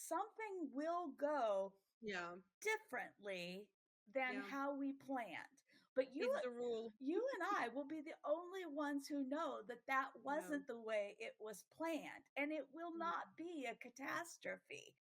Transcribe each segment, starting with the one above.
something will go Yeah. differently than Yeah. how we planned. But It's the rule. you and I will be the only ones who know that that Yeah. wasn't the way it was planned, and it will Mm. not be a catastrophe.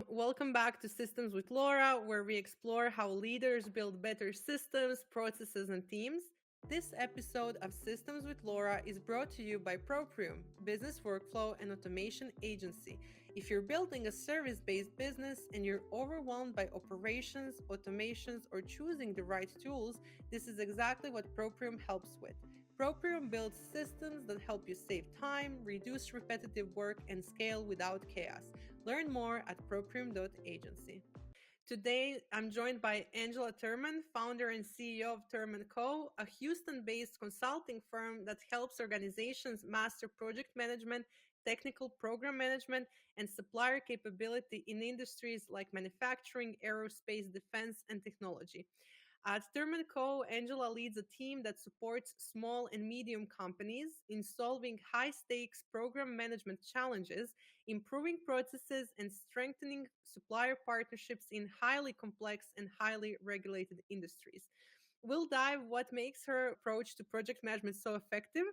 Welcome back to Systems with Laura, where we explore how leaders build better systems, processes, and teams. This episode of Systems with Laura is brought to you by Proprium, business workflow and automation agency. If you're building a service-based business and you're overwhelmed by operations, automations, or choosing the right tools, this is exactly what Proprium helps with. Proprium builds systems that help you save time, reduce repetitive work, and scale without chaos. Learn more at proprium.agency. Today, I'm joined by Angela Thurman, founder and CEO of Thurman Co, a Houston-based consulting firm that helps organizations master project management, technical program management, and supplier capability in industries like manufacturing, aerospace, defense, and technology. At Thurman Co., Angela leads a team that supports small and medium companies in solving high stakes program management challenges, improving processes, and strengthening supplier partnerships in highly complex and highly regulated industries. We'll dive what makes her approach to project management so effective,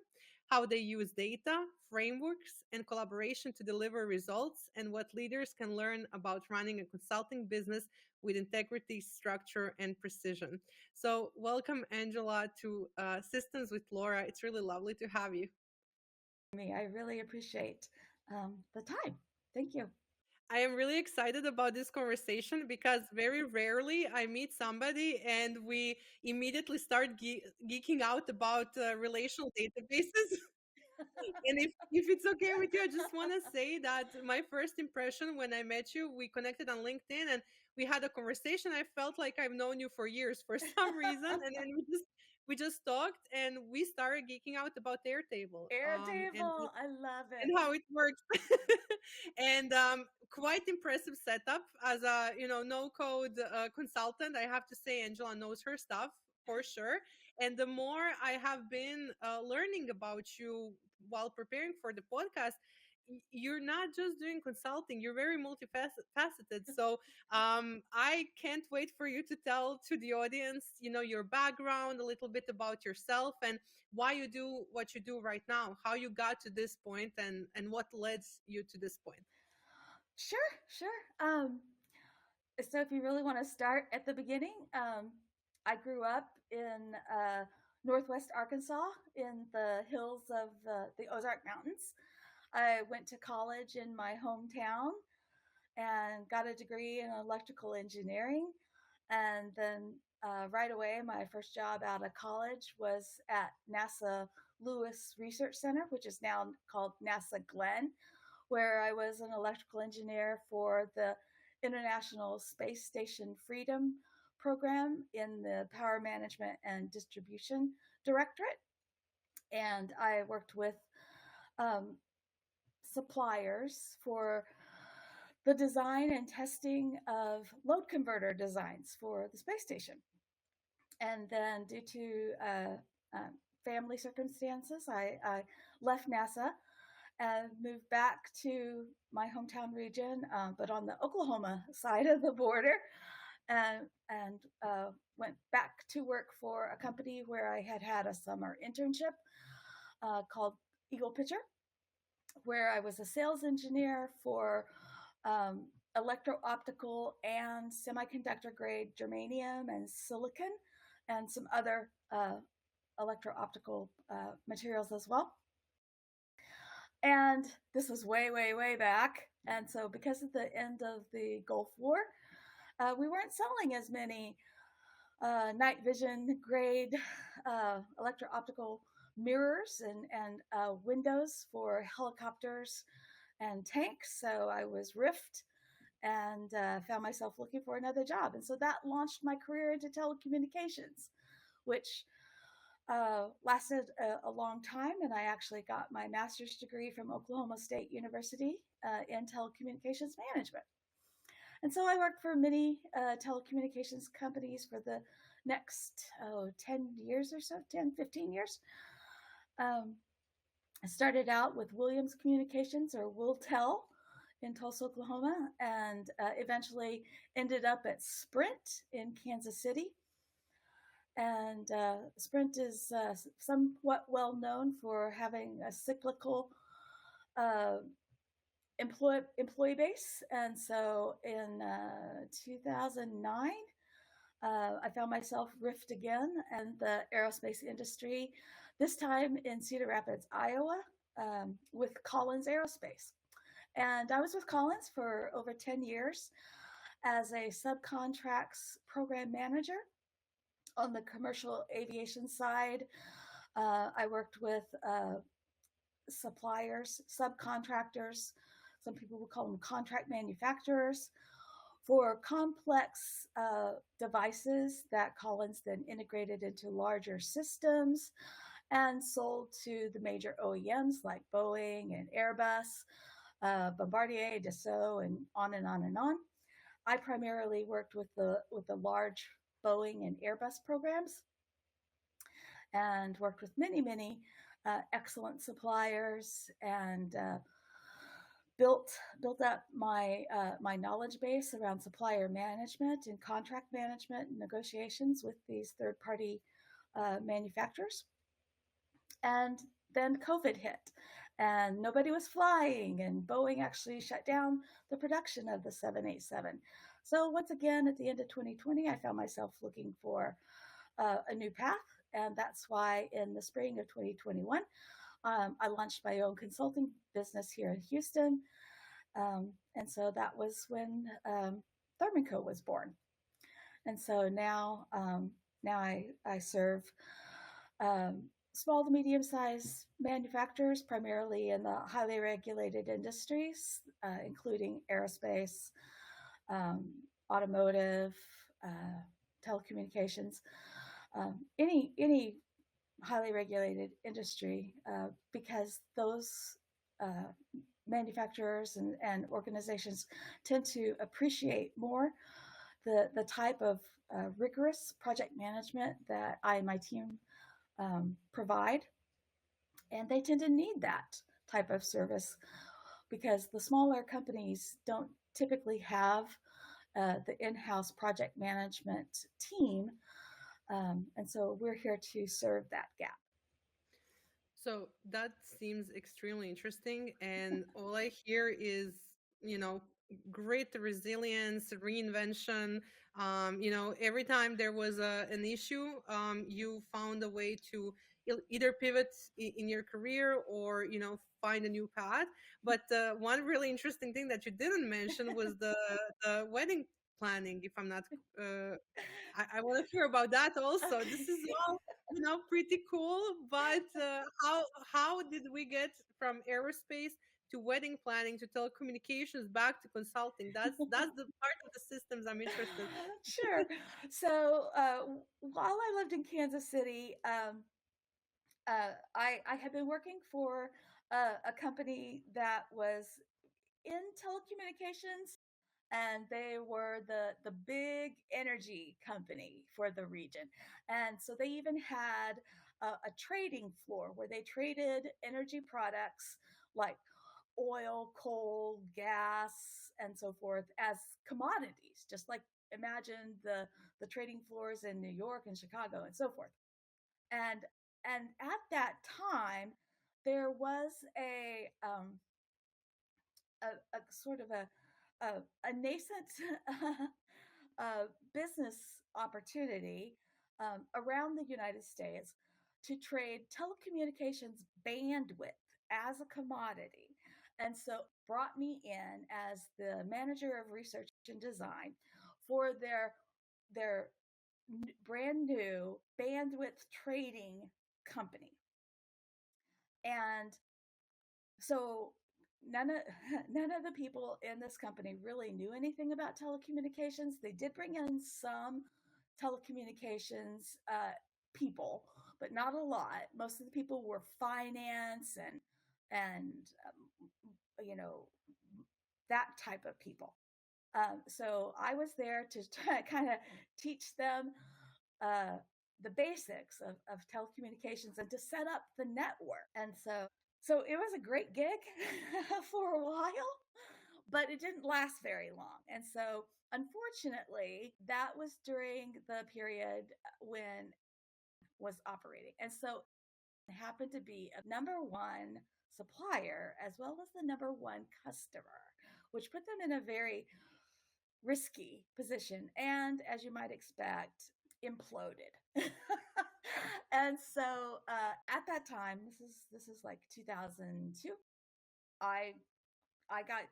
how they use data, frameworks, and collaboration to deliver results, and what leaders can learn about running a consulting business with integrity, structure, and precision. So, welcome, Angela, to Systems with Laura. It's really lovely to have you. I really appreciate the time. Thank you. I am really excited about this conversation because very rarely I meet somebody and we immediately start geeking out about relational databases. And if it's okay with you, I just want to say that my first impression when I met you, we connected on LinkedIn and we had a conversation. I felt like I've known you for years for some reason, and then we just talked and we started geeking out about Airtable, Airtable, I love and it. how it works. And quite impressive setup as a no code consultant. I have to say, Angela knows her stuff for sure. And the more I have been learning about you while preparing for the podcast, you're not just doing consulting, you're very multifaceted. So I can't wait for you to tell to the audience, your background, a little bit about yourself, and why you do what you do right now, how you got to this point, and what led you to this point. Sure. So if you really want to start at the beginning, I grew up in Northwest Arkansas in the hills of the Ozark Mountains. I went to college in my hometown and got a degree in electrical engineering. And then right away, my first job out of college was at NASA Lewis Research Center, which is now called NASA Glenn, where I was an electrical engineer for the International Space Station Freedom program in the Power Management and Distribution Directorate. And I worked with suppliers for the design and testing of load converter designs for the space station. And then, due to family circumstances, I left NASA and moved back to my hometown region, but on the Oklahoma side of the border, and went back to work for a company where I had a summer internship called Eagle Pitcher, where I was a sales engineer for electro-optical and semiconductor grade germanium and silicon and some other electro-optical materials as well. And this was way back. And so because of the end of the Gulf War, we weren't selling as many night vision grade electro-optical mirrors and windows for helicopters and tanks. So I was riffed and found myself looking for another job. And so that launched my career into telecommunications, which lasted a long time. And I actually got my master's degree from Oklahoma State University in telecommunications management. And so I worked for many telecommunications companies for the next 10 years or so, 10, 15 years. Um, I started out with Williams Communications, or Wiltel, in Tulsa, Oklahoma, and eventually ended up at Sprint in Kansas City. And Sprint is somewhat well known for having a cyclical uh, employee base. And so in 2009, I found myself riffed again in the aerospace industry, this time in Cedar Rapids, Iowa, with Collins Aerospace. And I was with Collins for over 10 years as a subcontracts program manager on the commercial aviation side. I worked with suppliers, subcontractors, some people would call them contract manufacturers, for complex devices that Collins then integrated into larger systems and sold to the major OEMs like Boeing and Airbus, Bombardier, Dassault, and on and on and on. I primarily worked with the large Boeing and Airbus programs, and worked with many excellent suppliers, and built up my knowledge base around supplier management and contract management and negotiations with these third party manufacturers. And then COVID hit, and nobody was flying, and Boeing actually shut down the production of the 787. So once again, at the end of 2020, I found myself looking for a new path, and that's why in the spring of 2021, I launched my own consulting business here in Houston. And so that was when Thurman Co was born. And so now I serve small to medium sized manufacturers, primarily in the highly regulated industries, including aerospace, automotive, telecommunications, any highly regulated industry, because those manufacturers and organizations tend to appreciate more the type of rigorous project management that I and my team provide. And they tend to need that type of service because the smaller companies don't typically have the in-house project management team. And so we're here to serve that gap. So that seems extremely interesting. And all I hear is, you know, great resilience, reinvention. Every time there was an issue, you found a way to either pivot in your career or, find a new path. But one really interesting thing that you didn't mention was the wedding planning, if I'm not I want to hear about that also. This is Okay. all, pretty cool. But how did we get from aerospace to wedding planning to telecommunications back to consulting? That's the part of the systems I'm interested. Sure. So while I lived in Kansas City, I had been working for a company that was in telecommunications, and they were the big energy company for the region. And so they even had a trading floor where they traded energy products like oil, coal, gas, and so forth as commodities, just like imagine the trading floors in New York and Chicago and so forth. And at that time, there was a sort of a nascent business opportunity around the United States to trade telecommunications bandwidth as a commodity. And so brought me in as the manager of research and design for their brand new bandwidth trading company. And so none of none of the people in this company really knew anything about telecommunications. They did bring in some telecommunications people, but not a lot. Most of the people were finance and you know that type of people. So I was there to kind of teach them uh, the basics of telecommunications and to set up the network. And so it was a great gig for a while, but it didn't last very long. And so unfortunately, that was during the period when was operating. And so it happened to be a number one supplier as well as the number one customer, which put them in a very risky position and, as you might expect, imploded. And so at that time, this is like 2002, I got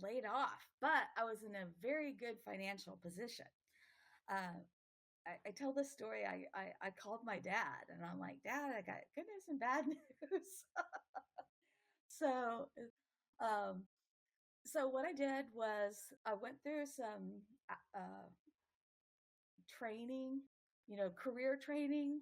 laid off, but I was in a very good financial position. Uh, I tell this story. I called my dad and I'm like, Dad, I got good news and bad news. So, um, so what I did was I went through some training, career training,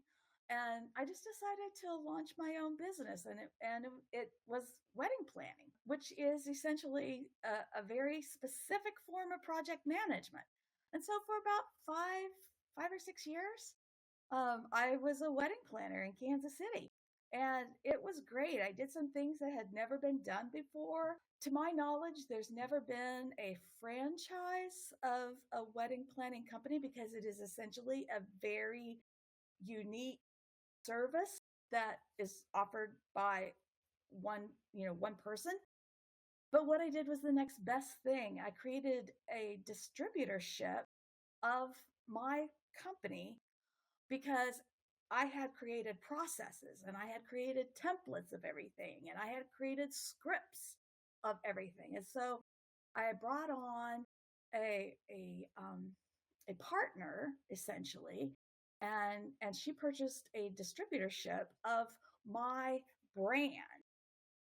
and I just decided to launch my own business, and it was wedding planning, which is essentially a very specific form of project management. And so for about 5 or 6 years, I was a wedding planner in Kansas City. And it was great. I did some things that had never been done before. To my knowledge, there's never been a franchise of a wedding planning company because it is essentially a very unique service that is offered by one person. But what I did was the next best thing. I created a distributorship of my company because I had created processes and I had created templates of everything and I had created scripts of everything. And so I brought on a partner essentially, and she purchased a distributorship of my brand.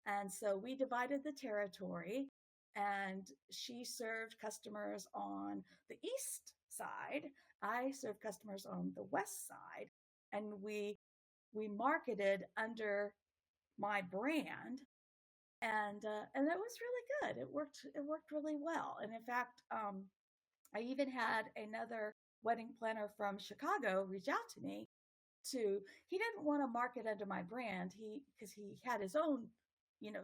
And so we divided the territory, and she served customers on the east side. I served customers on the west side, and we marketed under my brand, and that was really good. It worked really well. And in fact, I even had another wedding planner from Chicago reach out to me to he didn't want to market under my brand, because he had his own, you know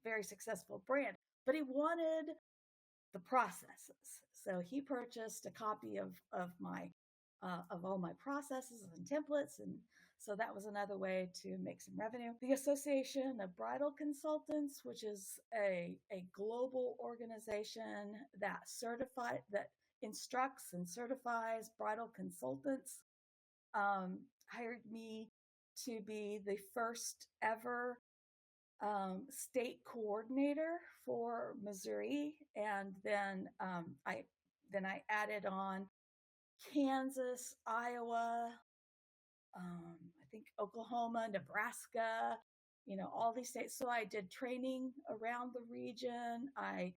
very successful brand, but he wanted the processes. So he purchased a copy of all my processes and templates, and so that was another way to make some revenue. The Association of Bridal Consultants, which is a global organization that instructs and certifies bridal consultants, hired me to be the first ever state coordinator for Missouri, and then I added on Kansas, Iowa, I think Oklahoma, Nebraska, all these states. So I did training around the region. I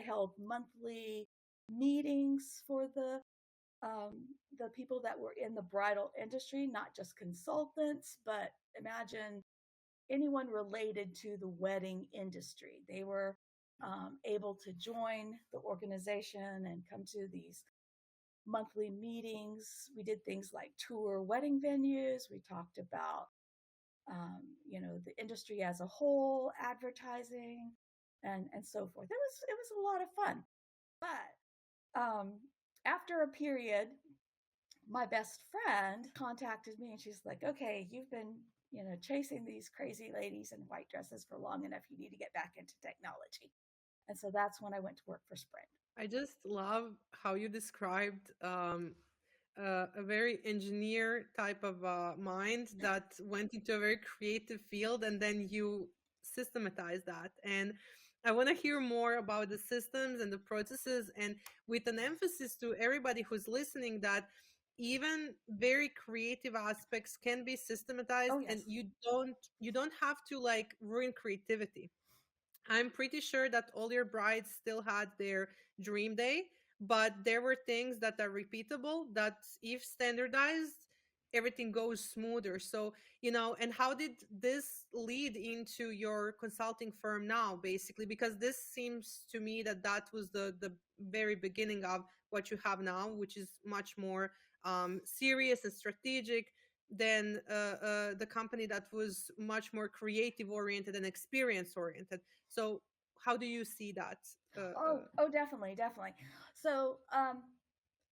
held monthly meetings for the people that were in the bridal industry, not just consultants, but imagine anyone related to the wedding industry. They were able to join the organization and come to these monthly meetings. We did things like tour wedding venues. We talked about, the industry as a whole, advertising, and so forth. It was a lot of fun. But after a period, my best friend contacted me and she's like, okay, you've been, chasing these crazy ladies in white dresses for long enough. You need to get back into technology. And so that's when I went to work for Sprint. I just love how you described a very engineer type of mind that went into a very creative field, and then you systematize that. And I want to hear more about the systems and the processes, and with an emphasis to everybody who's listening that even very creative aspects can be systematized. Oh, yes. And you don't have to like ruin creativity. I'm pretty sure that all your brides still had their dream day, but there were things that are repeatable that, if standardized, everything goes smoother. So, and how did this lead into your consulting firm now, basically? Because this seems to me that that was the very beginning of what you have now, which is much more serious and strategic than the company that was much more creative oriented and experience oriented. So how do you see that? Oh, definitely, definitely. So,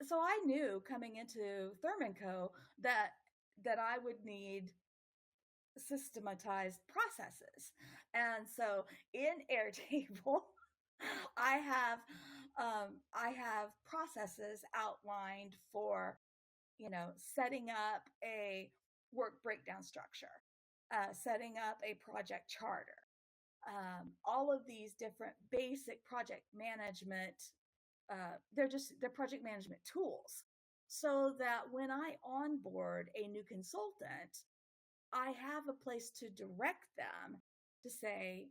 so I knew coming into Thurman Co. that I would need systematized processes, and so in Airtable, I have I have processes outlined for setting up a work breakdown structure, setting up a project charter, all of these different basic project management. They're project management tools, so that when I onboard a new consultant, I have a place to direct them to say,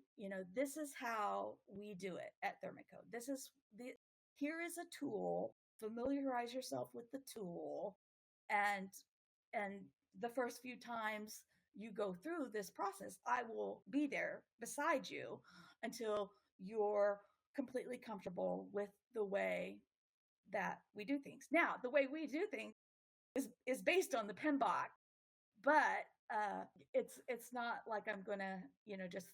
this is how we do it at Thermico. This is the Here is a tool. Familiarize yourself with the tool, and and the first few times you go through this process, I will be there beside you until you're completely comfortable with the way that we do things. Now, the way we do things is based on the PMBOK, but it's not like I'm gonna just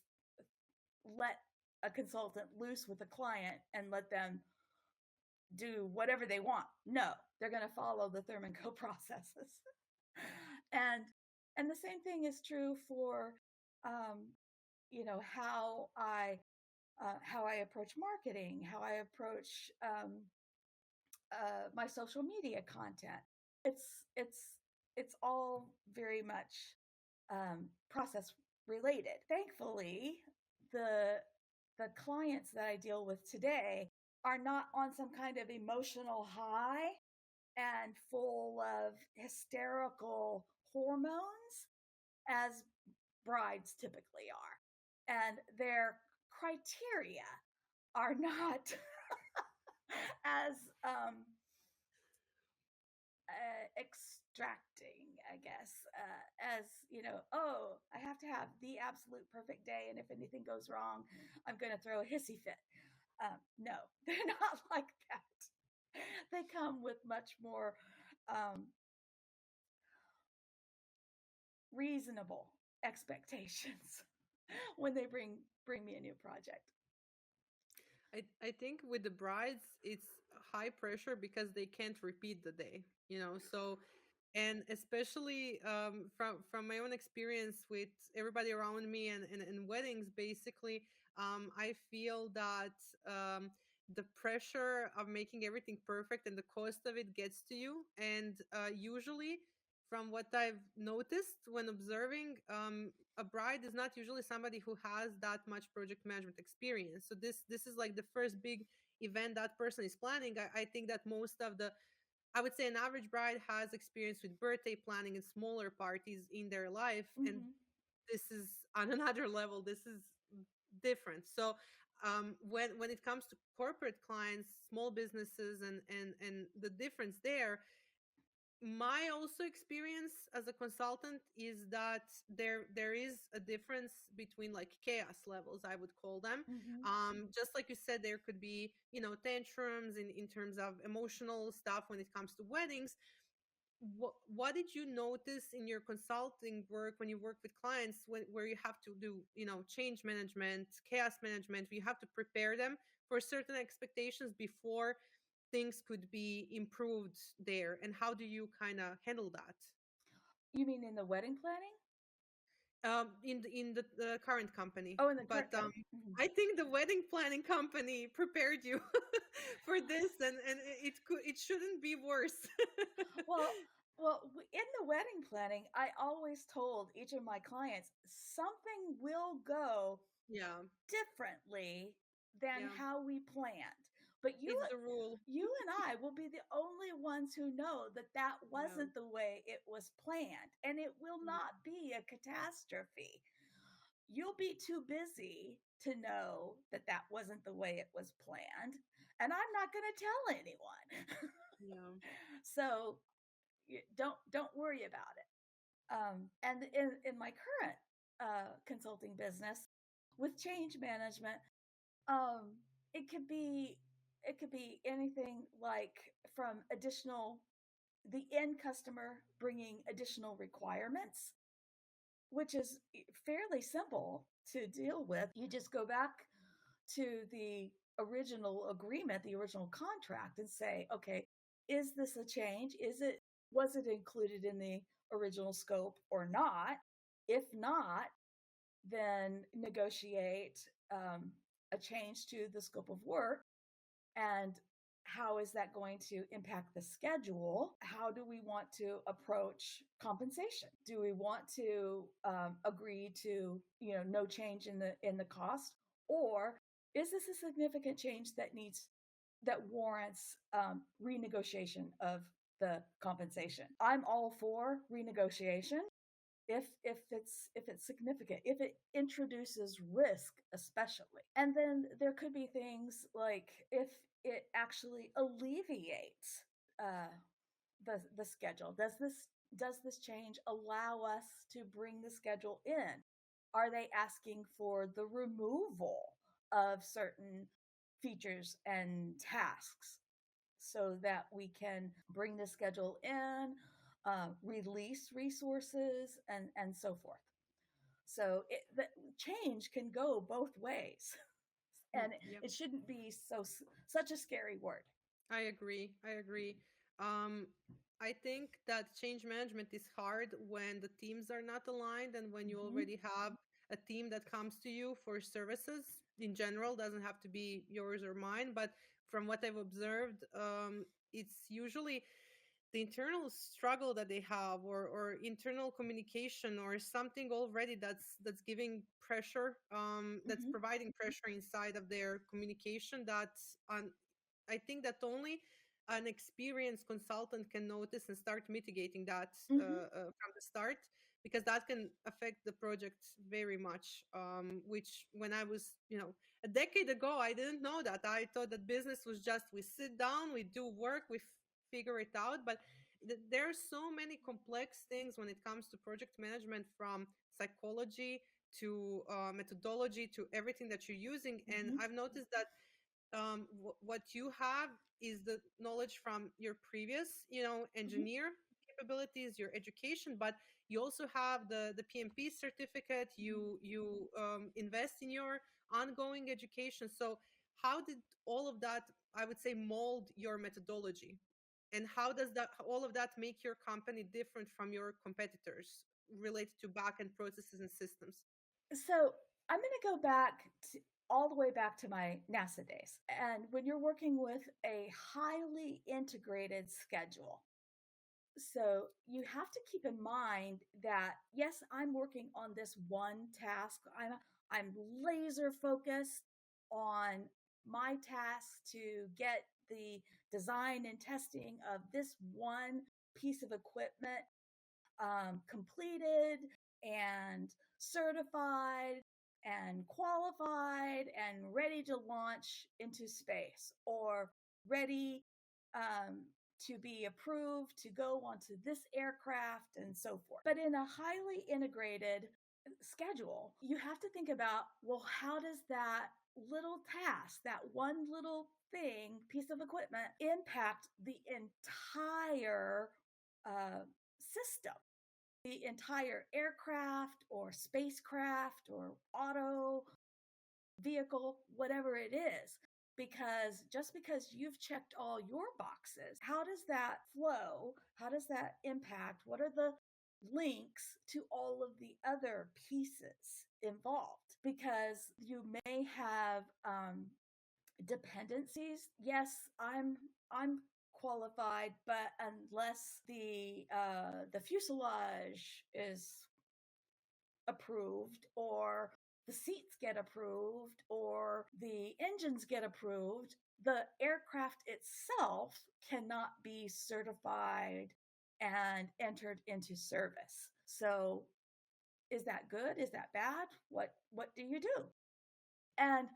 let a consultant loose with a client and let them do whatever they want. No, they're going to follow the Thurman Co processes. and and the same thing is true for um, how I approach marketing, how I approach my social media content. It's all very much process related. Thankfully, the the clients that I deal with today are not on some kind of emotional high and full of hysterical hormones as brides typically are. And their criteria are not as extracting, I guess, as oh, I have to have the absolute perfect day, and if anything goes wrong, I'm going to throw a hissy fit. No, they're not like that. They come with much more um, reasonable expectations when they bring me a new project. I think with the brides, it's high pressure because they can't repeat the day, so, and especially from my own experience with everybody around me and weddings, basically, I feel that the pressure of making everything perfect and the cost of it gets to you. And usually, from what I've noticed when observing, a bride is not usually somebody who has that much project management experience. So this is like the first big event that person is planning. I think that most of the, I would say, an average bride has experience with birthday planning and smaller parties in their life, and Mm-hmm. this is on another level. This is different. So when it comes to corporate clients, small businesses, and the difference there, my also experience as a consultant is that there is a difference between like chaos levels, I would call them. Mm-hmm. Just like you said, there could be tantrums in terms of emotional stuff when it comes to weddings. What did you notice in your consulting work when you work with clients, where you have to do change management, chaos management, you have to prepare them for certain expectations before things could be improved there, and how do you kind of handle that? You mean in the wedding planning? In the current company, Oh, in the but current company. Mm-hmm. I think the wedding planning company prepared you for this, and it shouldn't be worse. Well, in the wedding planning, I always told each of my clients something will go Yeah, differently than yeah, how we planned. But it's the rule. you and I will be the only ones who know that that Yeah. wasn't the way it was planned, and it will Mm. not be a catastrophe. You'll be too busy to know that that wasn't the way it was planned, and I'm not going to tell anyone. Yeah. So don't worry about it. And in my current consulting business with change management, um, it could be it could be anything like from additional the end customer bringing additional requirements, which is fairly simple to deal with. You just go back to the original agreement, the original contract, and say, okay, is this a change? Was it included in the original scope or not? If not, then negotiate a change to the scope of work. And how is that going to impact the schedule? How do we want to approach compensation? Do we want to agree to no change in the cost, or is this a significant change that warrants renegotiation of the compensation? I'm all for renegotiation if it's significant, if it introduces risk, especially. And then there could be things like if it actually alleviates the schedule. Does this change allow us to bring the schedule in? Are they asking for the removal of certain features and tasks so that we can bring the schedule in, release resources, and so forth? So the change can go both ways, and Yep. it shouldn't be such a scary word. I agree. I agree. Um, I think that change management is hard when the teams are not aligned and when you Mm-hmm. already have a team that comes to you for services in general, doesn't have to be yours or mine. But from what I've observed, it's usually the internal struggle that they have, or internal communication, or something already that's giving pressure, that's Mm-hmm. providing pressure inside of their communication, that's on. I think that only an experienced consultant can notice and start mitigating that Mm-hmm. from the start, because that can affect the project very much. Which when I was, a decade ago, I didn't know that. I thought that business was just we sit down, we do work, we figure it out. But there are so many complex things when it comes to project management, from psychology to methodology to everything that you're using. And Mm-hmm. I've noticed that what you have is the knowledge from your previous, Mm-hmm. engineer capabilities, your education, but you also have the PMP certificate. You invest in your ongoing education. So how did all of that, I would say, mold your methodology, and how does that all of that make your company different from your competitors related to back-end processes and systems? So I'm going to go back all the way back to my NASA days. And when you're working with a highly integrated schedule, so you have to keep in mind that yes, I'm working on this one task. I'm laser focused on my task to get the design and testing of this one piece of equipment completed and certified and qualified and ready to launch into space, or ready um, to be approved to go onto this aircraft and so forth. But in a highly integrated schedule, you have to think about, well, how does that little task, that one little thing, piece of equipment, impact the entire system, the entire aircraft or spacecraft or auto vehicle, whatever it is? Because just because you've checked all your boxes, how does that flow? How does that impact? What are the links to all of the other pieces involved? Because you may have dependencies. Yes, I'm qualified, but unless the fuselage is approved, or the seats get approved, or the engines get approved, the aircraft itself cannot be certified and entered into service. So is that good? Is that bad? What do you do? And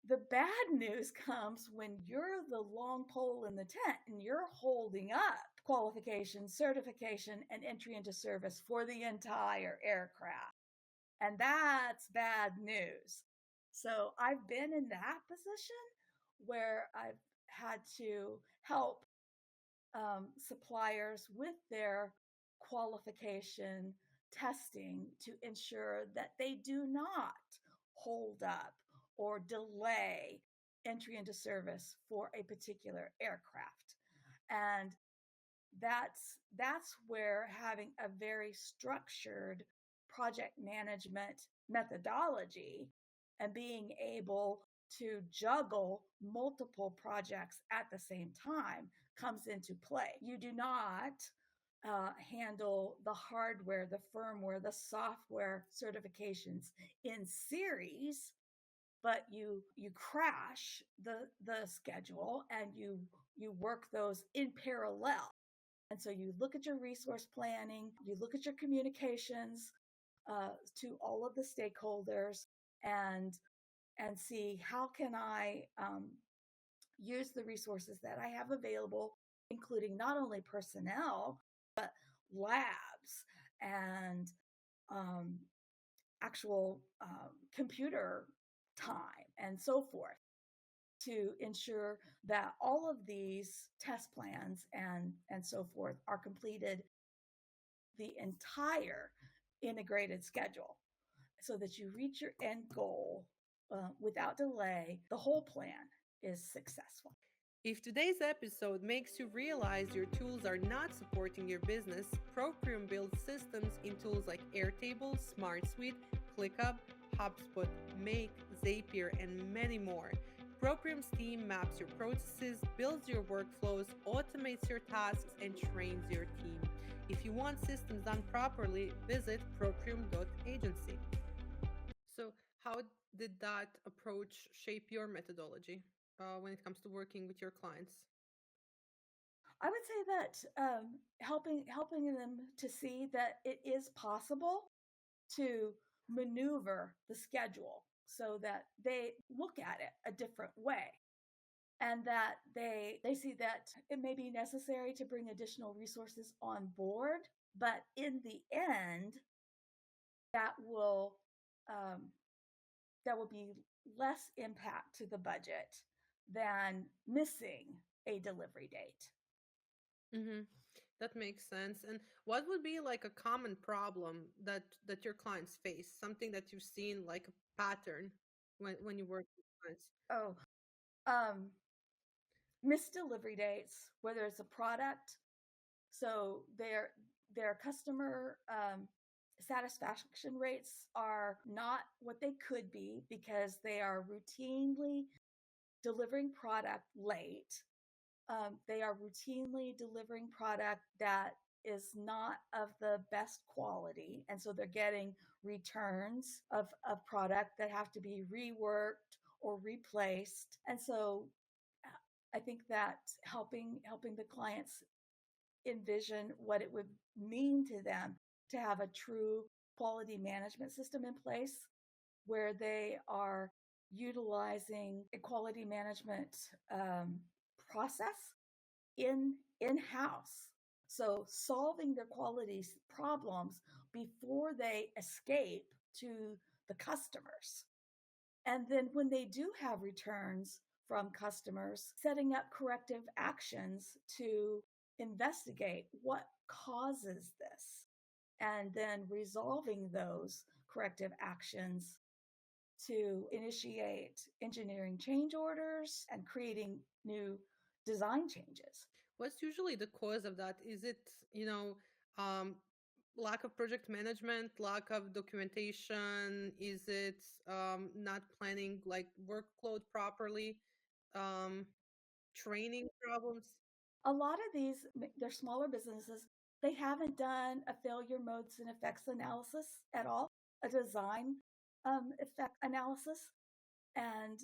the bad news comes when you're the long pole in the tent and you're holding up qualification, certification, and entry into service for the entire aircraft. And that's bad news. So I've been in that position where I've had to help suppliers with their qualification testing to ensure that they do not hold up or delay entry into service for a particular aircraft. And that's where having a very structured project management methodology and being able to juggle multiple projects at the same time comes into play. You do not handle the hardware, the firmware, the software certifications in series, but you crash the schedule and you work those in parallel. And so you look at your resource planning, you look at your communications to all of the stakeholders, and see how can I use the resources that I have available, including not only personnel but labs and actual computer time and so forth, to ensure that all of these test plans and so forth are completed the entire integrated schedule so that you reach your end goal without delay. The whole plan is successful. If today's episode makes you realize your tools are not supporting your business, Proprium builds systems in tools like Airtable, SmartSuite, ClickUp, HubSpot, Make, Zapier, and many more. Proprium's team maps your processes, builds your workflows, automates your tasks, and trains your team. If you want systems done properly, visit proprium.agency. So, how did that approach shape your methodology when it comes to working with your clients? I would say that helping them to see that it is possible to maneuver the schedule so that they look at it a different way, and that they see that it may be necessary to bring additional resources on board, but in the end, that will um, be less impact to the budget than missing a delivery date. Mm-hmm. That makes sense. And what would be like a common problem that your clients face? Something that you've seen like a pattern when you work with clients? Oh, um, missed delivery dates, whether it's a product, so their customer satisfaction rates are not what they could be because they are routinely delivering product late. They are routinely delivering product that is not of the best quality. And so they're getting returns of product that have to be reworked or replaced. And so I think that helping the clients envision what it would mean to them to have a true quality management system in place where they are utilizing a quality management process in-house. So solving their quality problems before they escape to the customers. And then when they do have returns from customers, setting up corrective actions to investigate what causes this, and then resolving those corrective actions to initiate engineering change orders and creating new design changes. What's usually the cause of that? Is it, um, lack of project management, lack of documentation? Is it not planning like workload properly? Um, Training problems? A lot of these, they're smaller businesses, they haven't done a failure modes and effects analysis at all, a design effect analysis, and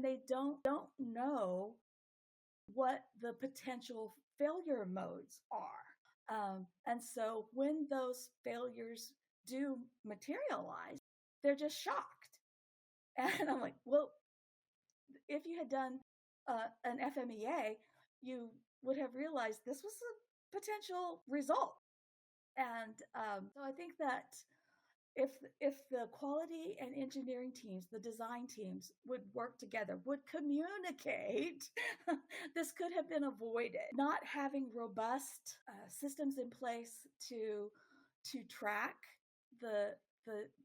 they don't know what the potential failure modes are. And so when those failures do materialize, they're just shocked. And I'm like, well, if you had done an FMEA, you would have realized this was a potential result. And so I think that if if the quality and engineering teams, the design teams would work together, would communicate, this could have been avoided. Not having robust systems in place to track the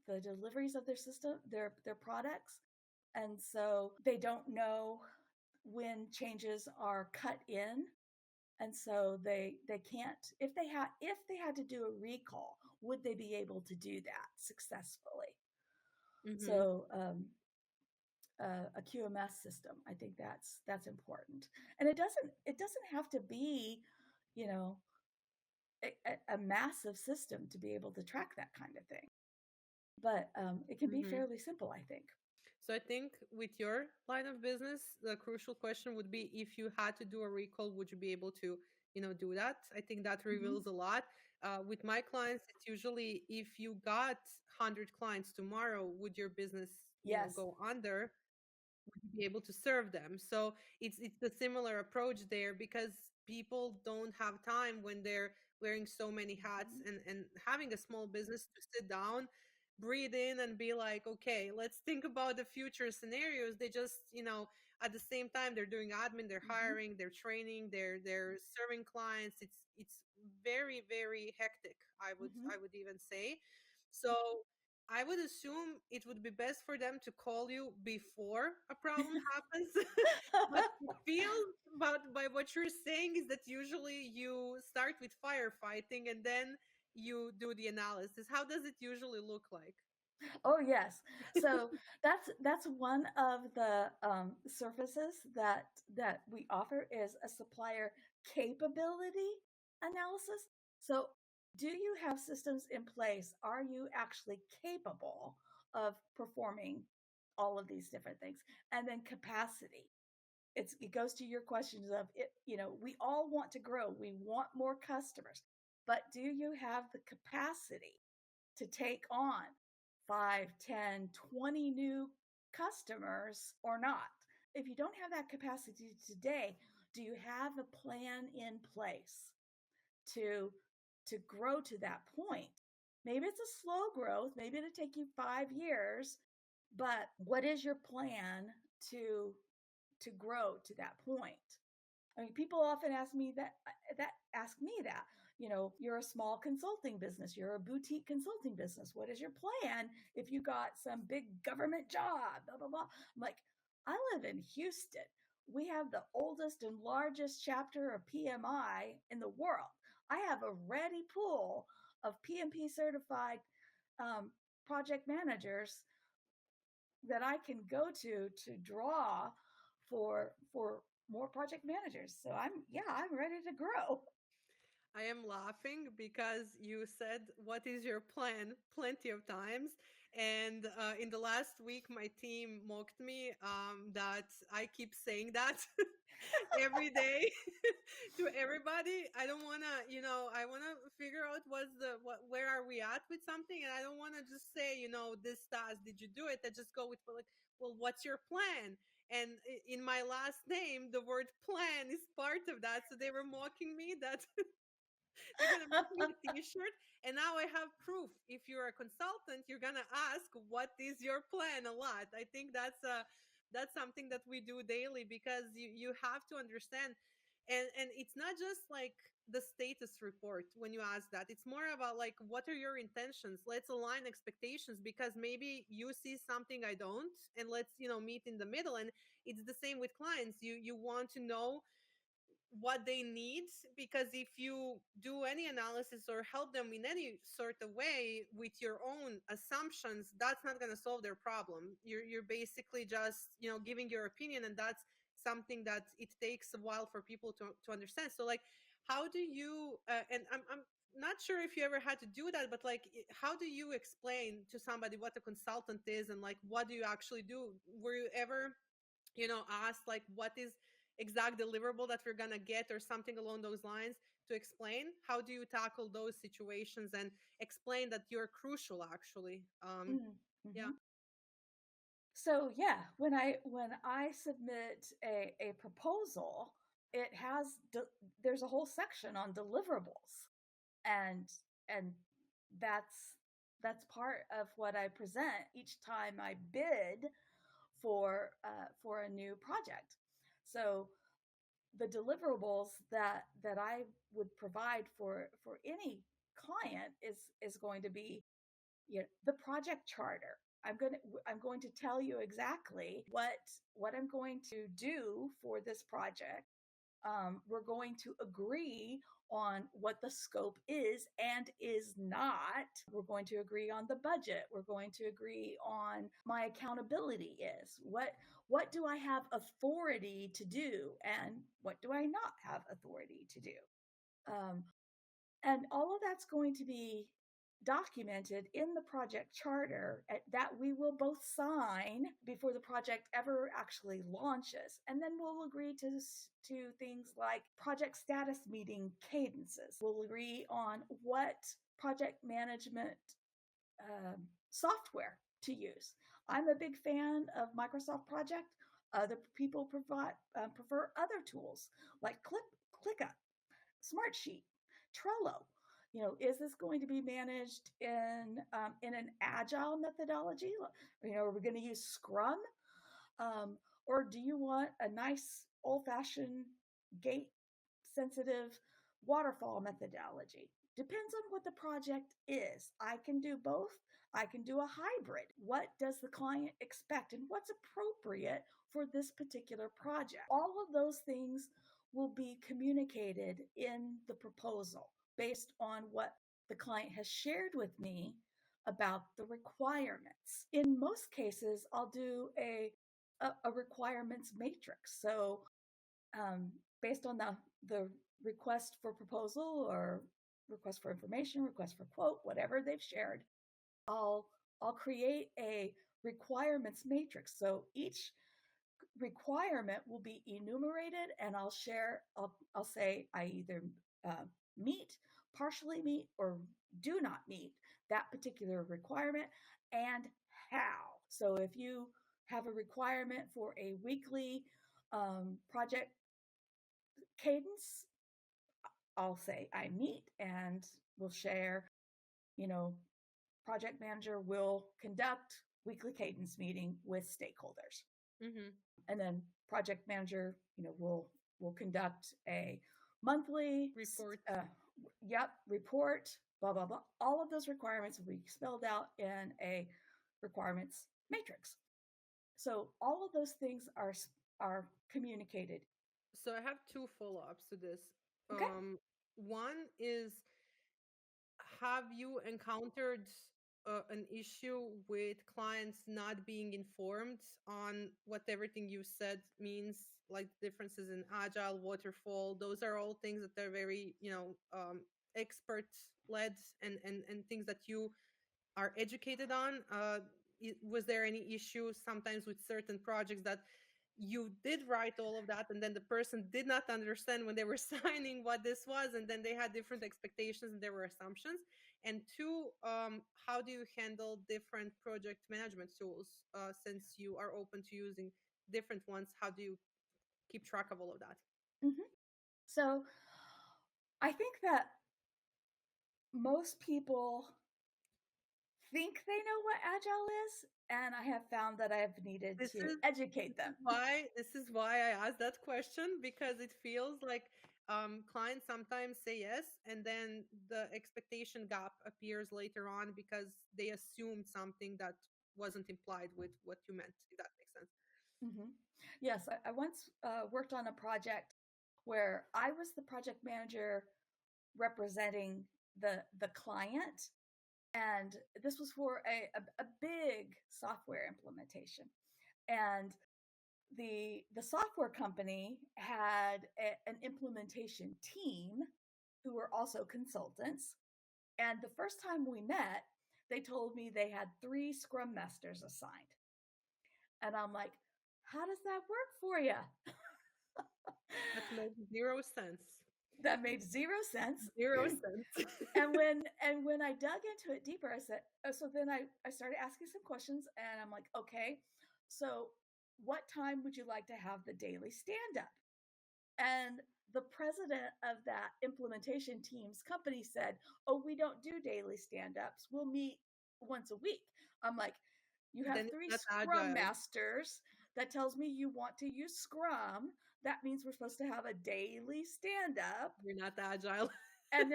the deliveries of their system, their products, and so they don't know when changes are cut in, and so they can't, if they had to do a recall, would they be able to do that successfully? Mm-hmm. So a QMS system, I think that's important. And it doesn't have to be, you know, a massive system to be able to track that kind of thing, but it can be Mm-hmm. fairly simple, I think. So I think with your line of business, the crucial question would be if you had to do a recall, would you be able to, do that? I think that Mm-hmm. reveals a lot. With my clients, it's usually if you got 100 clients tomorrow, would your business, Yes. go under? Would you be able to serve them? So it's a similar approach there because people don't have time when they're wearing so many hats, Mm-hmm. and having a small business to sit down, breathe in and be like, okay, let's think about the future scenarios. They just, at the same time they're doing admin, they're Mm-hmm. hiring, they're training, they're serving clients. It's very, very hectic, i would Mm-hmm. i would even say. So I would assume it would be best for them to call you before a problem happens. But it feels, but by what you're saying, is that usually you start with firefighting and then you do the analysis. How does it usually look like? Oh yes. So that's one of the services that we offer is a supplier capability analysis. So do you have systems in place? Are you actually capable of performing all of these different things? And then capacity. It goes to your questions of it, we all want to grow. We want more customers. But do you have the capacity to take on 5, 10, 20 new customers or not? If you don't have that capacity today, do you have a plan in place to grow to that point? Maybe it's a slow growth, maybe it'll take you 5 years, but what is your plan to grow to that point? I mean, people often ask me that. You're a small consulting business, you're a boutique consulting business. What is your plan if you got some big government job? Blah blah blah. I'm like, I live in Houston. We have the oldest and largest chapter of PMI in the world. I have a ready pool of PMP certified um, project managers that I can go to draw for more project managers. So I'm ready to grow. I am laughing because you said, "What is your plan?" plenty of times. And in the last week, my team mocked me that I keep saying that every day to everybody. I don't want to, I want to figure out where are we at with something. And I don't want to just say, this task, did you do it? I just go with, like, well, what's your plan? And in my last name, the word plan is part of that. So they were mocking me that they're gonna make me a t-shirt, and now I have proof. If you're a consultant, you're gonna ask, what is your plan, a lot. I think that's something that we do daily, because you have to understand. And it's not just like the status report. When you ask that, it's more about, like, what are your intentions? Let's align expectations, because maybe you see something I don't, and let's, meet in the middle. And it's the same with clients. You want to know what they need, because if you do any analysis or help them in any sort of way with your own assumptions, that's not going to solve their problem. You're basically just, giving your opinion, and that's something that it takes a while for people to understand. So, like, how do you and I'm not sure if you ever had to do that, but, like, how do you explain to somebody what a consultant is, and, like, what do you actually do? Were you ever, ask, like, what is exact deliverable that we're gonna get, or something along those lines, to explain how do you tackle those situations and explain that you're crucial, actually. Yeah. Mm-hmm. So yeah, when I submit a proposal, it has there's a whole section on deliverables, and and that's part of what I present each time I bid for a new project. So the deliverables that I would provide for any client is going to be, you know, the project charter. I'm going to tell you exactly what I'm going to do for this project. We're going to agree on what the scope is and is not. We're going to agree on the budget. We're going to agree on my accountability is. What do I have authority to do and what do I not have authority to do? Um, and all of that's going to be documented in the project charter that we will both sign before the project ever actually launches. And then we'll agree to things like project status meeting cadences. We'll agree on what project management software to use. I'm a big fan of Microsoft Project. Other people prefer other tools like ClickUp, Smartsheet, Trello. You know, is this going to be managed in an agile methodology? You know, are we going to use Scrum, or do you want a nice old-fashioned gate-sensitive waterfall methodology? Depends on what the project is. I can do both. I can do a hybrid. What does the client expect and what's appropriate for this particular project? All of those things will be communicated in the proposal based on what the client has shared with me about the requirements. In most cases, I'll do a requirements matrix. So based on the request for proposal or request for information, request for quote, whatever they've shared, I'll create a requirements matrix. So each requirement will be enumerated, and I'll say I either meet, partially meet, or do not meet that particular requirement and how. So if you have a requirement for a weekly project cadence, I'll say I meet, and we'll share, you know, project manager will conduct weekly cadence meeting with stakeholders. Mm-hmm. And then project manager, you know, will conduct a monthly Report. Report, blah blah blah. All of those requirements will be spelled out in a requirements matrix. So all of those things are communicated. So I have two follow-ups to this. Okay. One is, have you encountered an issue with clients not being informed on what everything you said means, like differences in agile, waterfall? Those are all things that are very, expert led, and things that you are educated on. Was there any issue sometimes with certain projects that you did write all of that and then the person did not understand when they were signing what this was, and then they had different expectations and there were assumptions? And two, how do you handle different project management tools, since you are open to using different ones? How do you keep track of all of that? Mm-hmm. So I think that most people think they know what agile is, and I have found that I have needed This to is educate them. this is why I asked that question, because it feels like clients sometimes say yes, and then the expectation gap appears later on because they assumed something that wasn't implied with what you meant, if that makes sense. Mm-hmm. Yes, I once worked on a project where I was the project manager representing the client, and this was for a big software implementation. And the software company had an implementation team who were also consultants. And the first time we met, they told me they had 3 Scrum Masters assigned. And I'm like, how does that work for you? That made zero sense. That made 0 sense. Zero sense. and when I dug into it deeper, I said, oh, so then I started asking some questions, and I'm like, okay, so what time would you like to have the daily stand up? And the president of that implementation team's company said, "Oh, we don't do daily stand ups. We'll meet once a week." I'm like, "You have Then it's three not Scrum agile. Masters. That tells me you want to use Scrum. That means we're supposed to have a daily stand up." You're not agile. And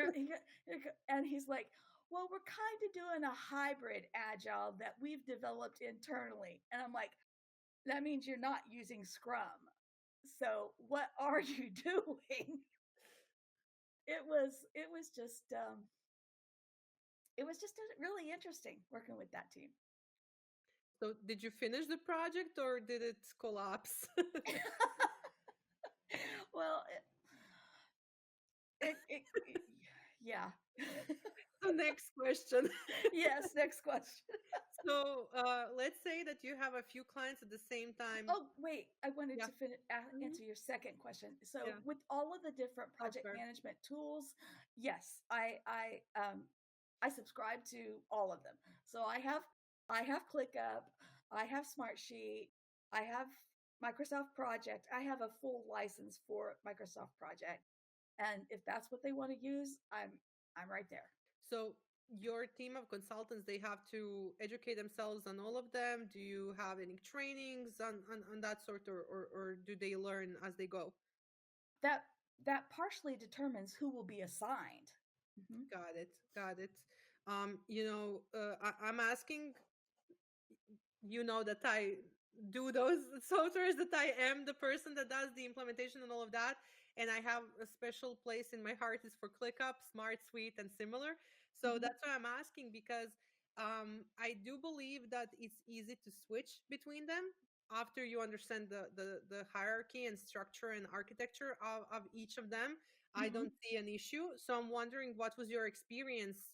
and he's like, "Well, we're kind of doing a hybrid agile that we've developed internally." And I'm like, "That means you're not using Scrum. So what are you doing?" It was just really interesting working with that team. So did you finish the project or did it collapse? Well, it yeah. So next question. Yes, next question. So let's say that you have a few clients at the same time. Oh, wait, I wanted Yeah. to Mhm. answer your second question. So, Yeah. with all of the different project Software. management tools, yes, I subscribe to all of them. So I have ClickUp, I have Smartsheet, I have Microsoft Project. I have a full license for Microsoft Project, and if that's what they want to use, I'm right there. So your team of consultants, they have to educate themselves on all of them. Do you have any trainings on that sort, or do they learn as they go? That that partially determines who will be assigned. Mhm. Got it. Got it. I'm asking, that I do those softwares, that I am the person that does the implementation and all of that. And I have a special place in my heart is for ClickUp, Smart Suite, and similar. So Mhm. that's why I'm asking, because I do believe that it's easy to switch between them after you understand the hierarchy and structure and architecture of each of them. I Mhm. don't see an issue. So I'm wondering, what was your experience?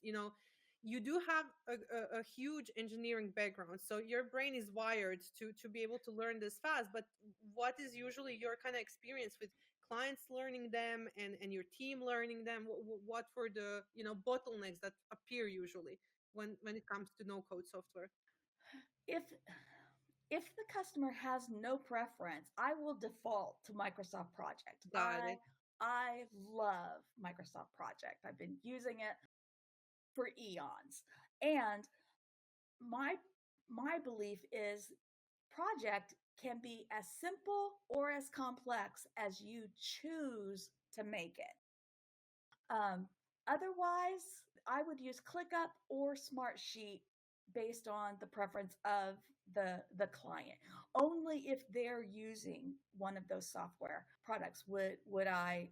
You do have a huge engineering background, so your brain is wired to be able to learn this fast. But what is usually your kind of experience with clients learning them, and your team learning them? What were the bottlenecks that appear usually when it comes to no code software? If if the customer has no preference, I will default to Microsoft Project. Got it. I love Microsoft Project. I've been using it for eons. And my my belief is project can be as simple or as complex as you choose to make it. Otherwise, I would use ClickUp or Smartsheet based on the preference of the client. Only if they're using one of those software products would I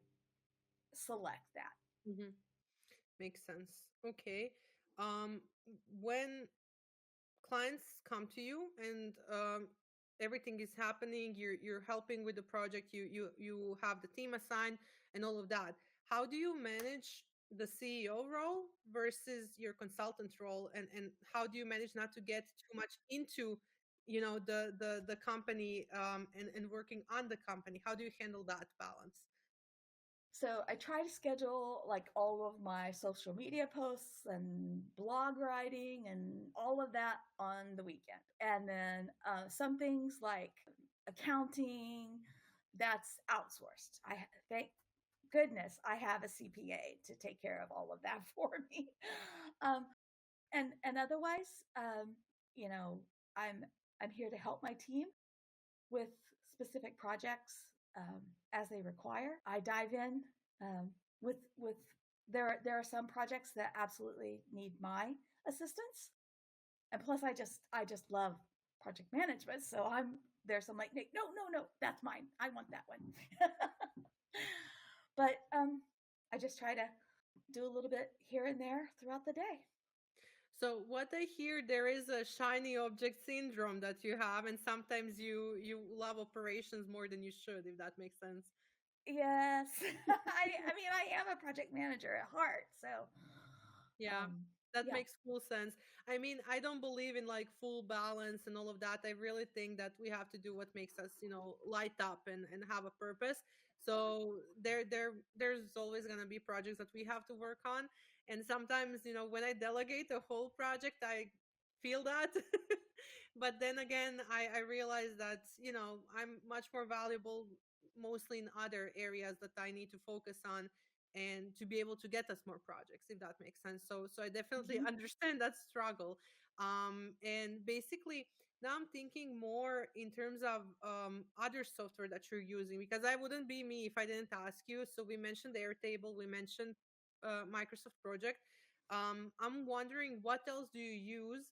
select that. Hmm. Makes sense. Okay. um when clients come to you and everything is happening, you're helping with the project, you have the team assigned and all of that, how do you manage the CEO role versus your consultant role, and how do you manage not to get too much into the company, and working on the company? How do you handle that balance? So I try to schedule like all of my social media posts and blog writing and all of that on the weekend. And then some things like accounting, that's outsourced. Thank goodness I have a CPA to take care of all of that for me. Um, and otherwise, you know, I'm I'm here to help my team with specific projects as they require. I dive in with there are some projects that absolutely need my assistance, and plus I just love project management, so I'm there's some like Nick, no, that's mine. I want that one. But I just try to do a little bit here and there throughout the day. So what I hear, there is a shiny object syndrome that you have, and sometimes you love operations more than you should, if that makes sense. Yes, I mean I am a project manager at heart, so Yeah, um, that yeah. makes full sense. I mean, I don't believe in like full balance and all of that. I really think that we have to do what makes us, light up and have a purpose. So there's always gonna be projects that we have to work on. And sometimes, when I delegate a whole project, I feel that. But then again, I realize that, I'm much more valuable mostly in other areas that I need to focus on and to be able to get us more projects, if that makes sense. So I definitely Mm-hmm. understand that struggle. And basically now I'm thinking more in terms of other software that you're using, because I wouldn't be me if I didn't ask you. So we mentioned Airtable, we mentioned Microsoft Project. I'm wondering, what else do you use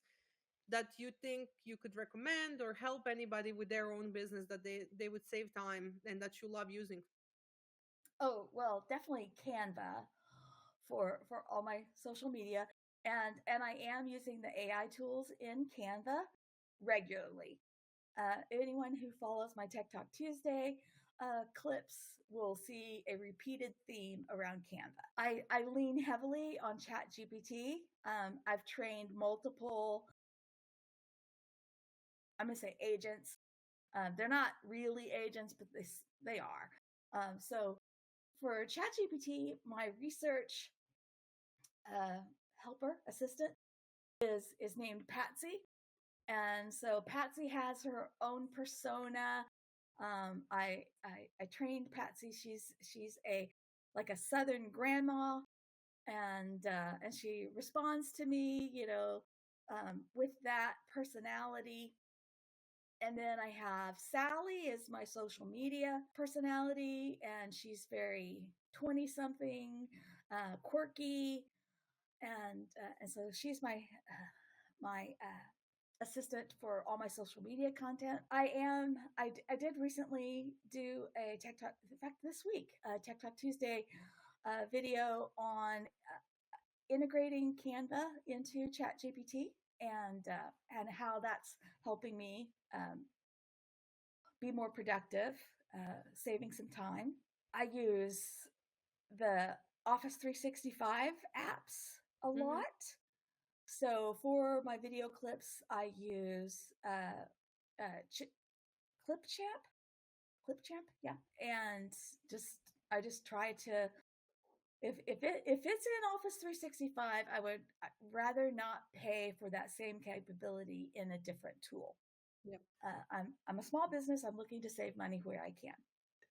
that you think you could recommend or help anybody with their own business that they would save time and that you love using? Oh, well, definitely Canva for all my social media, and I am using the AI tools in Canva regularly. Anyone who follows my Tech Talk Tuesday clips will see a repeated theme around Canva. I lean heavily on ChatGPT. I've trained multiple, I'm going to say agents. They're not really agents, but they are. So for ChatGPT, my research uh, helper assistant is named Patsy, and so Patsy has her own persona. I trained Patsy. She's a like a Southern grandma, and she responds to me, with that personality. And then I have Sally is my social media personality, and she's very 20 something, quirky, and so she's my assistant for all my social media content. I did recently do a Tech Talk, in fact, this week, Tech Talk Tuesday video on integrating Canva into ChatGPT and how that's helping me be more productive, saving some time. I use the Office 365 apps a Mm-hmm. lot. So for my video clips, I use Clipchamp, Clipchamp, yeah, and just I just try to if it's in Office 365, I would rather not pay for that same capability in a different tool. Yep. I'm a small business. I'm looking to save money where I can.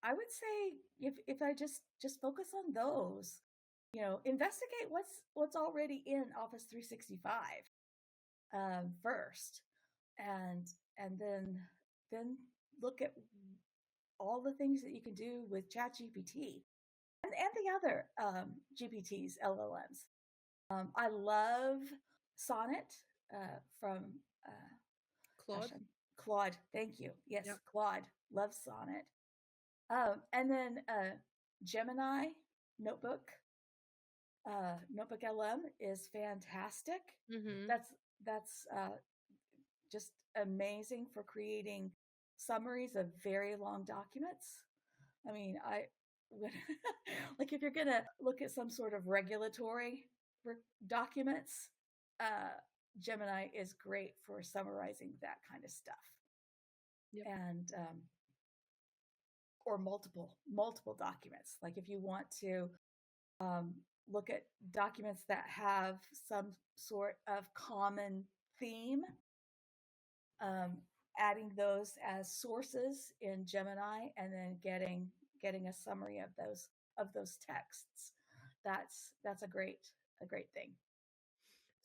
I would say if I just focus on those, investigate what's already in Office 365 first, and and then look at all the things that you can do with ChatGPT and the other GPTs, LLMs. I love Sonnet from gosh, Claude. Claude. Thank you. Yes, Yep. Claude. Love Sonnet. And then Gemini Notebook. Notebook LM is fantastic. Mm-hmm. That's just amazing for creating summaries of very long documents. I mean, like if you're gonna look at some sort of regulatory documents, uh, Gemini is great for summarizing that kind of stuff, Yep. and or multiple documents. Like if you want to um, look at documents that have some sort of common theme, um, adding those as sources in Gemini, and then getting a summary of those texts. That's a great thing.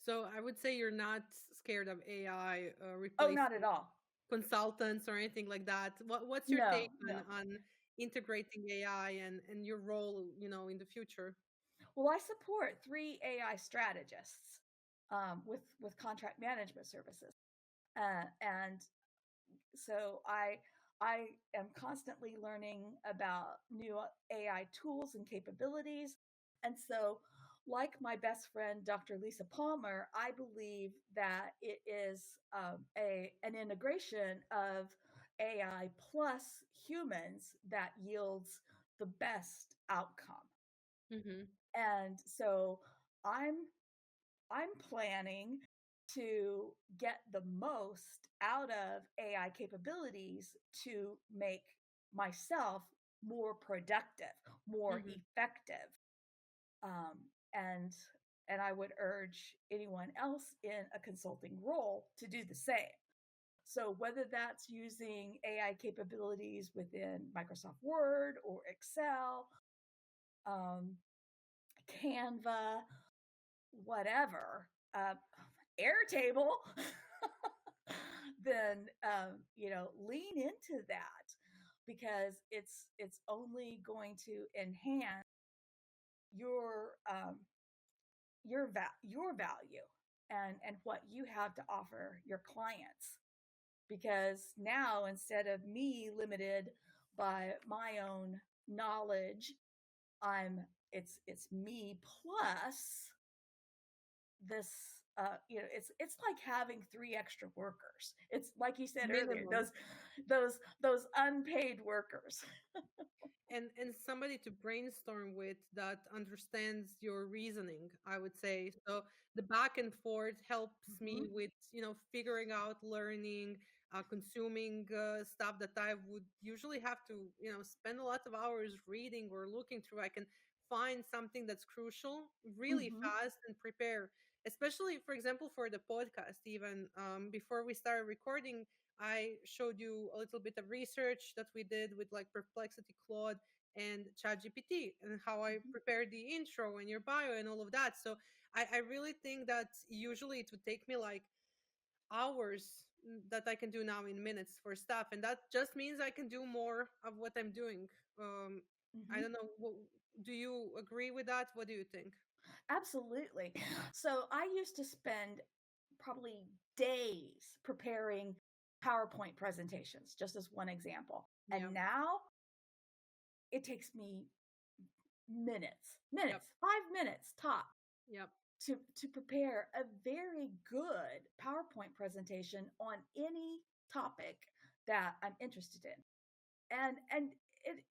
So I would say you're not scared of AI Oh, not at replacing all. consultants or anything like that. What's your No, take no. on integrating AI and your role, in the future? Well, I support 3 AI strategists with contract management services, and so I am constantly learning about new AI tools and capabilities. And so, like my best friend, Dr. Lisa Palmer, I believe that it is an integration of AI plus humans that yields the best outcome. Mm-hmm. And so, I'm I'm planning to get the most out of AI capabilities to make myself more productive, more Mm-hmm. effective, um, and and I would urge anyone else in a consulting role to do the same. So whether that's using AI capabilities within Microsoft Word or Excel, um, Canva, whatever, Airtable, then lean into that, because it's only going to enhance your your value and what you have to offer your clients. Because now, instead of me limited by my own knowledge, I'm it's me plus this. It's like having three extra workers. It's like you said earlier, Minimum. those unpaid workers. And somebody to brainstorm with that understands your reasoning, I would say. So the back and forth helps me Hmm. with figuring out, learning, consuming stuff that I would usually have to spend a lot of hours reading or looking through. I can find something that's crucial really Hmm. fast and prepare, especially for example for the podcast. Even before we started recording, I showed you a little bit of research that we did with like Perplexity, Claude, and ChatGPT, and how I Hmm. prepared the intro and your bio and all of that. So I really think that usually it would take me like hours that I can do now in minutes for stuff, and that just means I can do more of what I'm doing. Um, I Hmm. don't know. Do you agree with that? What do you think? Absolutely. So I used to spend probably days preparing PowerPoint presentations, just as one example. And Yep. now it takes me Yep. 5 minutes top Yep. to prepare a very good PowerPoint presentation on any topic that I'm interested in. And it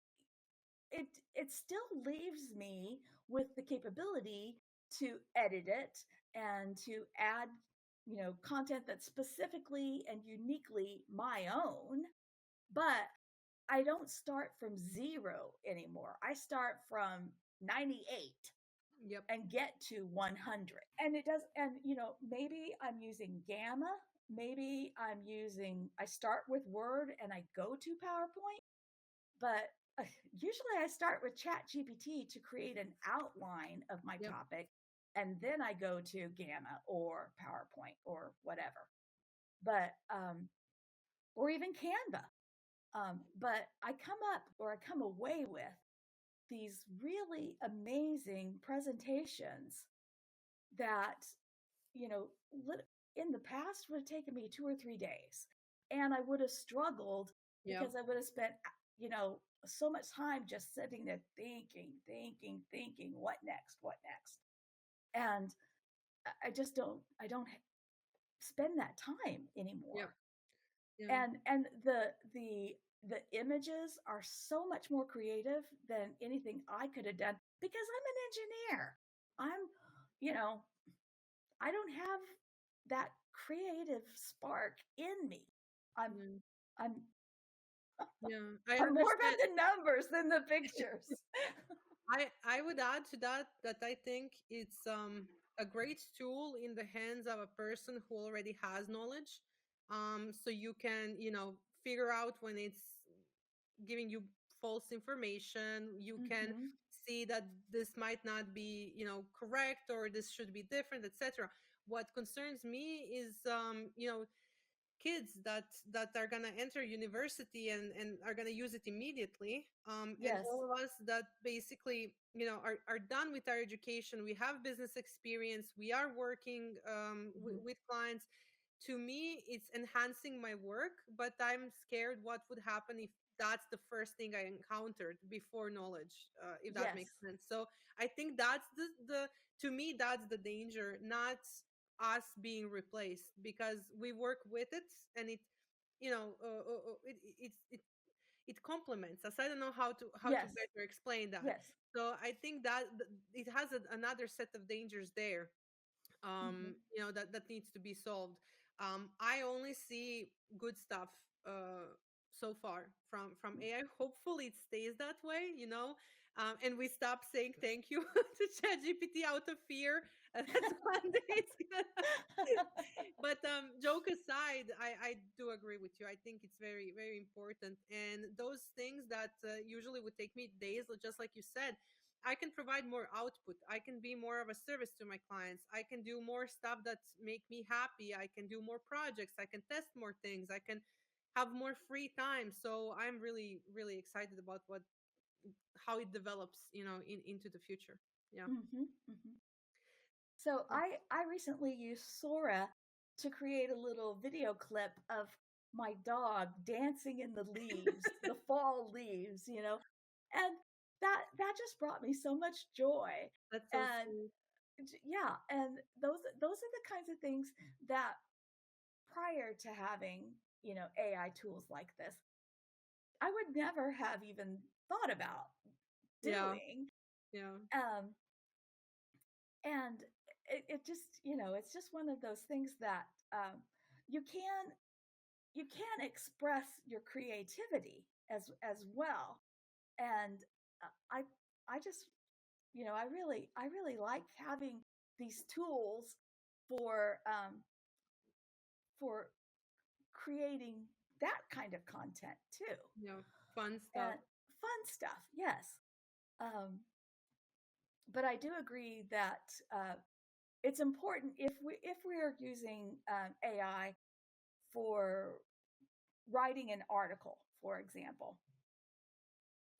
it it still leaves me with the capability to edit it and to add content that's specifically and uniquely my own. But I don't start from zero anymore. I start from 98 Yep. and get to 100. And it does, and maybe I'm using Gamma, maybe I start with Word and I go to PowerPoint, but usually I start with Chat GPT to create an outline of my Yep. topic, and then I go to Gamma or PowerPoint or whatever. But or even Canva. But I come up or I come away with these really amazing presentations that, you know, in the past would have taken me 2 or 3 days. And I would have struggled Yep. because I would have spent, so much time just sitting there thinking, what next? What next? And I don't spend that time Yep. anymore. Yeah. And the images are so much more creative than anything I could have done because I'm an engineer. I'm, you know, I don't have that creative spark in me. I'm Yeah. I'm Yeah. I I'm more about understand. the numbers than the pictures. I would add to that I think it's a great tool in the hands of a person who already has knowledge. So you can, figure out when it's giving you false information. You can Hmm. see that this might not be, correct, or this should be different, etc. What concerns me is kids that are going to enter university and are going to use it immediately, and Yes. all of us that basically are done with our education. We have business experience, we are working Hmm. with clients. To me it's enhancing my work, but I'm scared what would happen if that's the first thing I encountered before knowledge, if that Yes. makes sense. So I think that's the to me that's the danger, not us being replaced, because we work with it, and it it complements us. I don't know how to Yes. better explain that. Yes. So I think that it has another set of dangers there, Hmm. that needs to be solved. I only see good stuff so far from AI. Hopefully it stays that way, and we stop saying thank you to ChatGPT out of fear. That's one day it's gonna but joke aside, side, I do agree with you. I think it's very, very important. And those things that usually would take me days, just like you said, I can provide more output. I can be more of a service to my clients. I can do more stuff that make me happy. I can do more projects. I can test more things. I can have more free time. So I'm really, really excited about how it develops, into the future. Yeah. Mm-hmm, mm-hmm. So I recently used Sora to create a little video clip of my dog dancing in the leaves, the fall leaves, and that just brought me so much joy. That's so And sweet. yeah, and those are the kinds of things that prior to having, AI tools like this, I would never have even thought about Yeah. doing. Yeah. Um, and it just, it's just one of those things that you can express your creativity as well. And I I just, I really like having these tools for for creating that kind of content too. Yeah. Fun stuff. And fun stuff, yes. Um, but I do agree that it's important if we are using AI for writing an article, for example,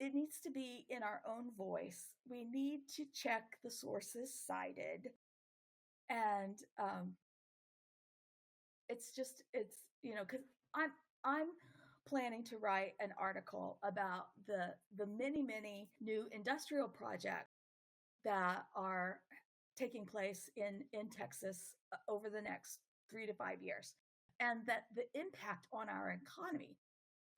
it needs to be in our own voice. We need to check the sources cited, and because I'm planning to write an article about the many new industrial projects that are taking place in Texas over the next 3 to 5 years, and that the impact on our economy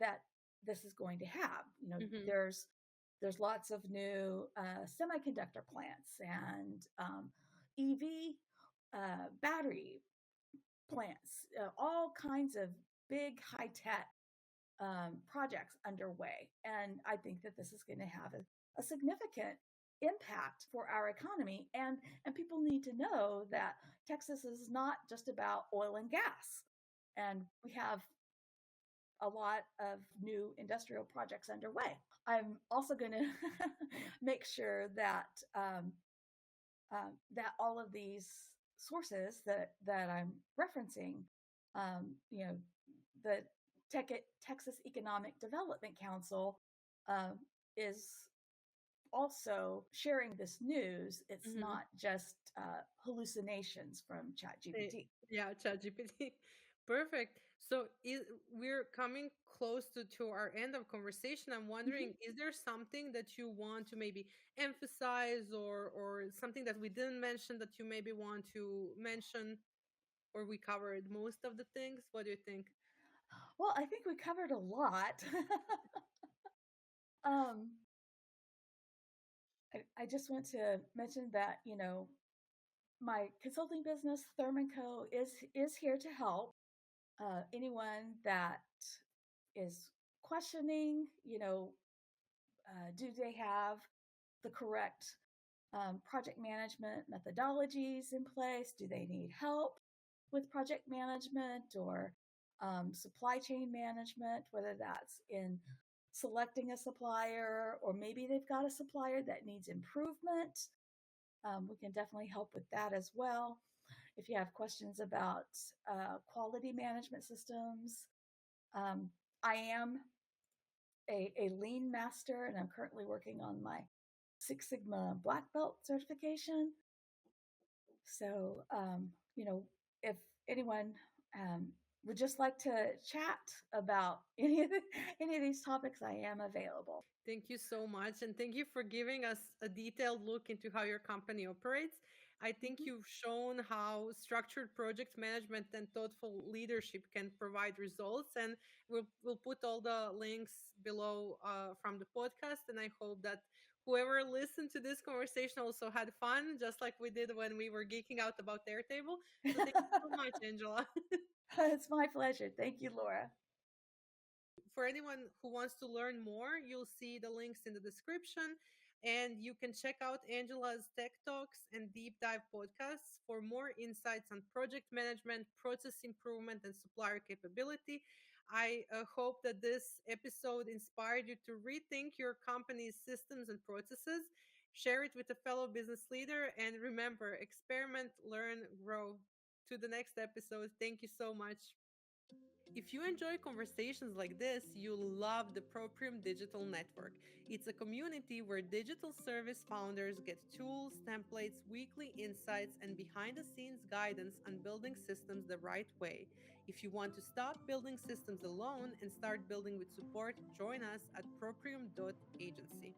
that this is going to have. Hmm. There's lots of new semiconductor plants and EV battery plants, all kinds of big high tech projects underway. And I think that this is going to have a significant impact for our economy. And people need to know that Texas is not just about oil and gas. And we have a lot of new industrial projects underway. I'm also going to make sure that all of these sources that I'm referencing, you know, the Texas Economic Development Council um, is also sharing this news. It's Hmm. not just hallucinations from ChatGPT. Yeah, ChatGPT. Perfect. So we're coming close to our end of conversation. I'm wondering, Mm-hmm. is there something that you want to maybe emphasize, or something that we didn't mention that you maybe want to mention, or we covered most of the things? What do you think? Well, I think we covered a lot. um, I just want to mention that, my consulting business, Thurman Co, is here to help anyone that is questioning, do they have the correct project management methodologies in place? Do they need help with project management or supply chain management, whether that's in selecting a supplier, or maybe they've got a supplier that needs improvement? We can definitely help with that as well. If you have questions about quality management systems, um, I am a lean master, and I'm currently working on my Six Sigma Black Belt certification. So, if anyone would just like to chat about any of these topics, I am available. Thank you so much. And thank you for giving us a detailed look into how your company operates. I think Mhm. you've shown how structured project management and thoughtful leadership can provide results. And we'll put all the links below from the podcast. And I hope that whoever listened to this conversation also had fun, just like we did when we were geeking out about Airtable. So thank you so much, Angela. It's my pleasure. Thank you, Laura. For anyone who wants to learn more, you'll see the links in the description. And you can check out Angela's Tech Talks and Deep Dive podcasts for more insights on project management, process improvement, and supplier capability. I hope that this episode inspired you to rethink your company's systems and processes. Share it with a fellow business leader. And remember, experiment, learn, grow. To the next episode. Thank you so much. If you enjoy conversations like this, you'll love the Proprium Digital Network. It's a community where digital service founders get tools, templates, weekly insights, and behind the scenes guidance on building systems the right way. If you want to stop building systems alone and start building with support, join us at proprium.agency.